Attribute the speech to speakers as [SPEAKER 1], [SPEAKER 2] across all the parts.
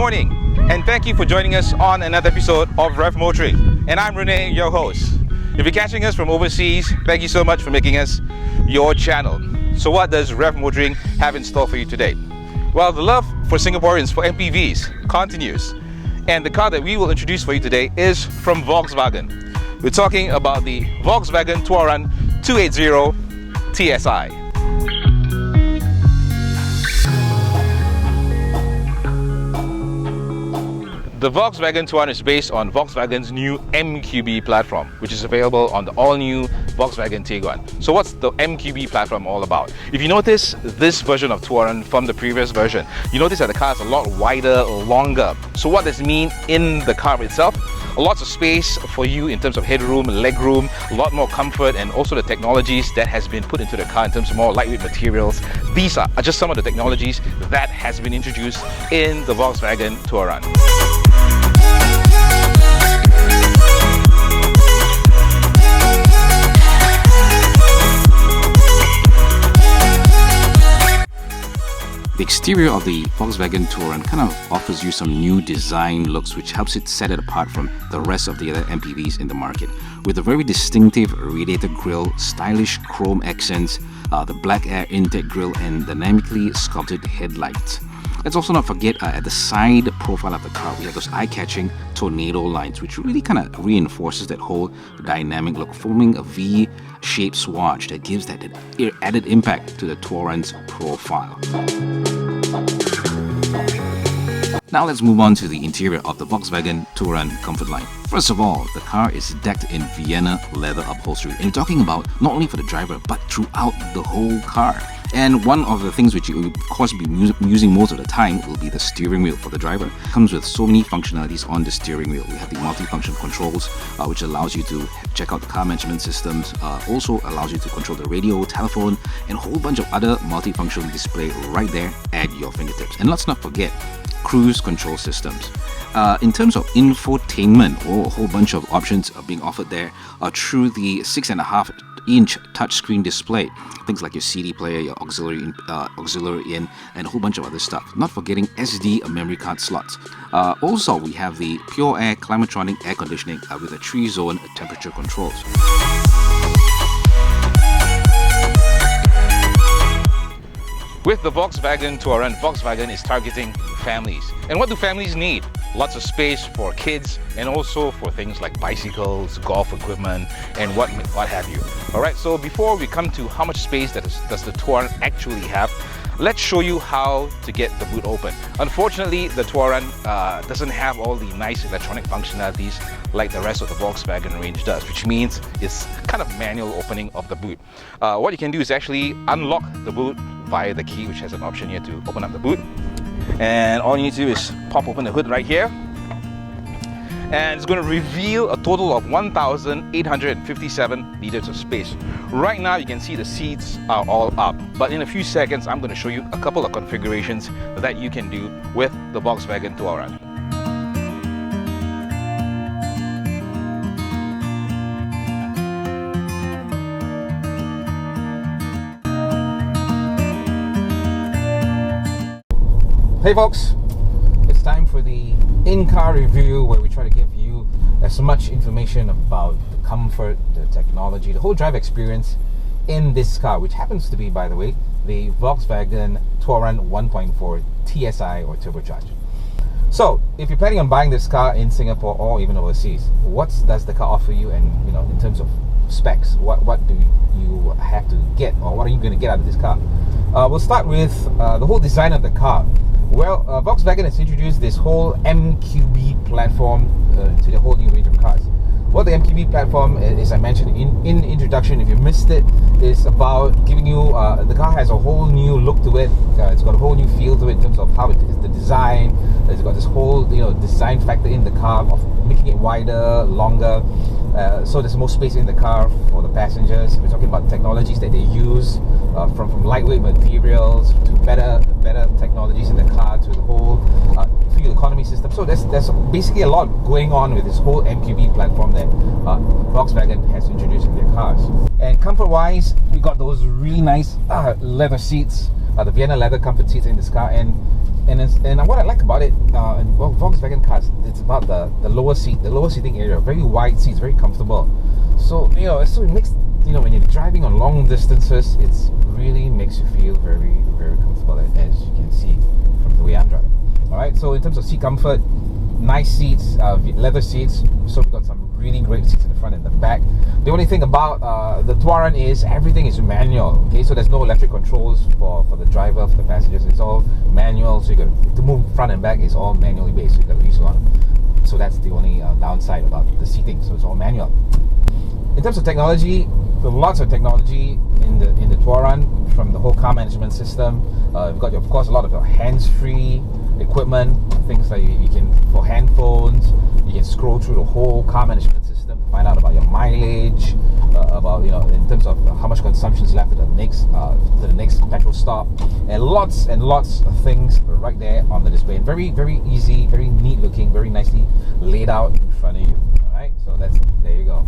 [SPEAKER 1] morning, and thank you for joining us on another episode of Rev Motoring. And I'm Renee, your host. If you're catching us from overseas, thank you so much for making us your channel. So what does Rev Motoring have in store for you today? Well, the love for Singaporeans for MPVs continues. And the car that we will introduce for you today is from Volkswagen. We're talking about the Volkswagen Touran 280 TSI. The Volkswagen Touran is based on Volkswagen's new MQB platform, which is available on the all-new Volkswagen Tiguan. So what's the MQB platform all about? If you notice this version of Touran from the previous version, you notice that the car is a lot wider, longer. So what does it mean in the car itself? Lots of space for you in terms of headroom, legroom, a lot more comfort, and also the technologies that has been put into the car in terms of more lightweight materials. These are just some of the technologies that has been introduced in the Volkswagen Touran.
[SPEAKER 2] The exterior of the Volkswagen Touran kind of offers you some new design looks, which helps it set it apart from the rest of the other MPVs in the market. With a very distinctive radiator grille, stylish chrome accents, the black air intake grille, and dynamically sculpted headlights. Let's also not forget at the side profile of the car, we have those eye-catching tornado lines, which really kind of reinforces that whole dynamic look, forming a V-shaped swatch that gives that added impact to the Touran's profile. Now let's move on to the interior of the Volkswagen Touran comfort line. First of all, the car is decked in Vienna leather upholstery, and you're talking about not only for the driver but throughout the whole car. And one of the things which you will of course be using most of the time will be the steering wheel for the driver. It comes with so many functionalities on the steering wheel. We have the multifunction controls, which allows you to check out the car management systems, also allows you to control the radio, telephone, and a whole bunch of other multifunction display right there at your fingertips. And let's not forget cruise control systems. In terms of infotainment, a whole bunch of options are being offered there through the 6.5-inch touchscreen display. Things like your CD player, your auxiliary in, and a whole bunch of other stuff. Not forgetting SD memory card slots. Also, we have the Pure Air Climatronic air conditioning with a 3-zone temperature controls.
[SPEAKER 1] With the Volkswagen Touran, Volkswagen is targeting families. And what do families need? Lots of space for kids and also for things like bicycles, golf equipment, and what have you. Alright, so before we come to how much space does the Touran actually have, let's show you how to get the boot open. Unfortunately, the Touran doesn't have all the nice electronic functionalities like the rest of the Volkswagen range does, which means it's kind of manual opening of the boot. What you can do is actually unlock the boot via the key, which has an option here to open up the boot. And all you need to do is pop open the hood right here. And it's going to reveal a total of 1,857 liters of space. Right now you can see the seats are all up, but in a few seconds I'm going to show you a couple of configurations that you can do with the Volkswagen Touran.
[SPEAKER 3] Hey folks, it's time for the in-car review where we try to give you as much information about the comfort, the technology, the whole drive experience in this car, which happens to be, by the way, the Volkswagen Touran 1.4 TSI or turbocharged. So, if you're planning on buying this car in Singapore or even overseas, what does the car offer you, and in terms of specs, what do you have to get, or what are you going to get out of this car? We'll start with the whole design of the car. Well, Volkswagen has introduced this whole MQB platform to the whole new range of cars. Well, the MQB platform, as I mentioned in the introduction, if you missed it, is about giving you, the car has a whole new look to it. It's got a whole new feel to it in terms of how it is, the design. It's got this whole, design factor in the car of making it wider, longer. So there's more space in the car for the passengers. We're talking about technologies that they use, from lightweight materials to better technologies in the car to the whole fuel economy system. So there's basically a lot going on with this whole MQB platform that Volkswagen has introduced in their cars. And comfort-wise, we got those really nice leather seats the Vienna leather comfort seats in this car, and what I like about it, Volkswagen cars, it's about the lower seating area, very wide seats, very comfortable. So it makes, when you're driving on long distances, it's really makes you feel very, very comfortable, as you can see from the way I'm driving. All right, so in terms of seat comfort, nice seats, leather seats. So we've got some really great seats in the front and the back. The only thing about the Touran is everything is manual. Okay, so there's no electric controls for the driver, for the passengers. It's all manual. So you got to move front and back is all manually based. So you got to release one. So that's the only downside about the seating. So it's all manual. In terms of technology, lots of technology in the Touran, from the whole car management system. We've got, of course, a lot of hands-free equipment, things like you can, for handphones, you can scroll through the whole car management system to find out about your mileage, about in terms of how much consumption is left to the next petrol stop, and lots of things right there on the display. And very, very easy, very neat looking, very nicely laid out in front of you. All right, so there you go.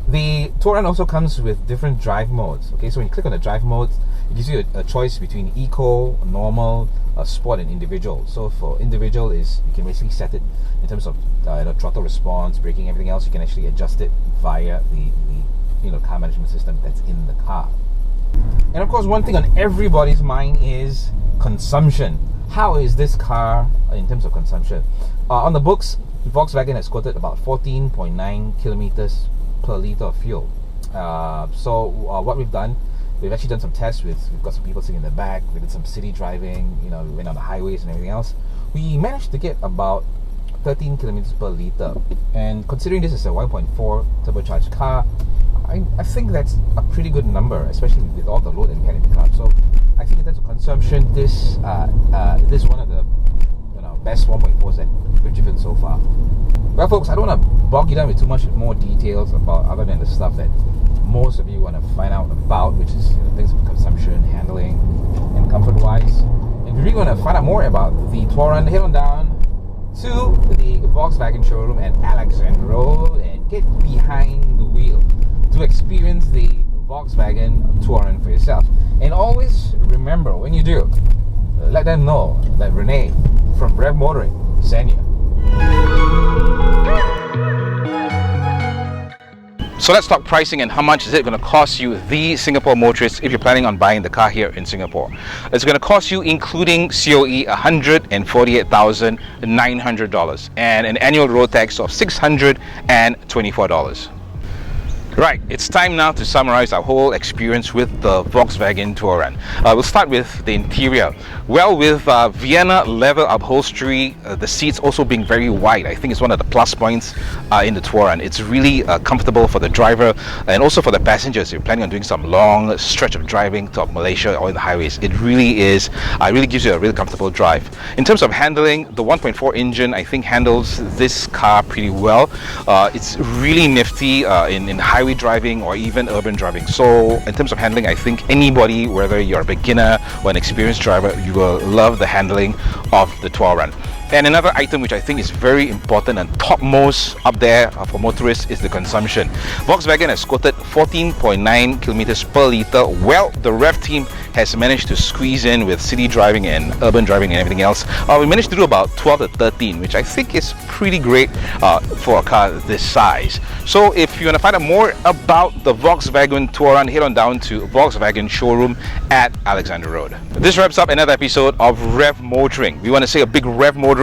[SPEAKER 3] The Touran also comes with different drive modes. Okay, so when you click on the drive modes, it gives you a choice between eco, normal, sport, and individual. So for individual is you can basically set it in terms of throttle response, braking, everything else. You can actually adjust it via the car management system that's in the car. And of course, one thing on everybody's mind is consumption. How is this car in terms of consumption? On the books, Volkswagen has quoted about 14.9 kilometers per liter of fuel. So what we've done, we've actually done some tests we've got some people sitting in the back. We did some city driving, we went on the highways and everything else. We managed to get about 13 kilometers per liter, and considering this is a 1.4 turbocharged car, I think that's a pretty good number, especially with all the load that we had in the car. So I think in terms of consumption, this is one of the best 1.4s that we've driven so far. Well, folks, I don't want to bog you down with too much more details about other than the stuff that most of you want to find out about, which is things like consumption, handling, and comfort-wise. And if you really want to find out more about the Touran, head on down to the Volkswagen showroom at Alexandra Road and get behind the wheel to experience the Volkswagen Touran for yourself. And always remember, when you do, let them know that Renee from Rev Motoring sent you.
[SPEAKER 1] So let's talk pricing and how much is it going to cost you, the Singapore motorist, if you're planning on buying the car here in Singapore. It's going to cost you, including COE, $148,900 and an annual road tax of $624. Right, it's time now to summarize our whole experience with the Volkswagen Touran. We'll start with the interior. Well, with Vienna leather upholstery, the seats also being very wide, I think it's one of the plus points in the Touran. It's really comfortable for the driver and also for the passengers. If you're planning on doing some long stretch of driving to Malaysia or in the highways, it really is. It really gives you a really comfortable drive. In terms of handling, the 1.4 engine I think handles this car pretty well. It's really nifty in highway driving or even urban driving. So in terms of handling, I think anybody, whether you're a beginner or an experienced driver, you will love the handling of the Touran. And another item which I think is very important and topmost up there for motorists is the consumption. Volkswagen has quoted 14.9 kilometers per liter. Well, the Rev team has managed to squeeze in with city driving and urban driving and everything else. We managed to do about 12 to 13, which I think is pretty great for a car this size. So if you want to find out more about the Volkswagen Touran, head on down to Volkswagen showroom at Alexandra Road. This wraps up another episode of Rev Motoring. We want to say a big Rev Motoring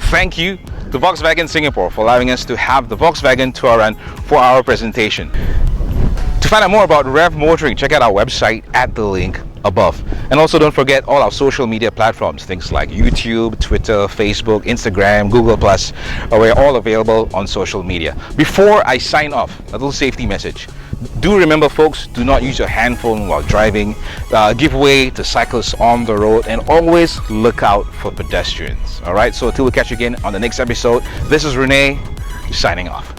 [SPEAKER 1] thank you to Volkswagen Singapore for allowing us to have the Volkswagen Touran for our presentation. To find out more about Rev Motoring, check out our website at the link above. And also don't forget all our social media platforms, things like YouTube, Twitter, Facebook, Instagram, Google+. We're all available on social media. Before I sign off, a little safety message. Do remember, folks, do not use your handphone while driving. Give way to cyclists on the road and always look out for pedestrians. Alright, so until we catch you again on the next episode, this is Renee signing off.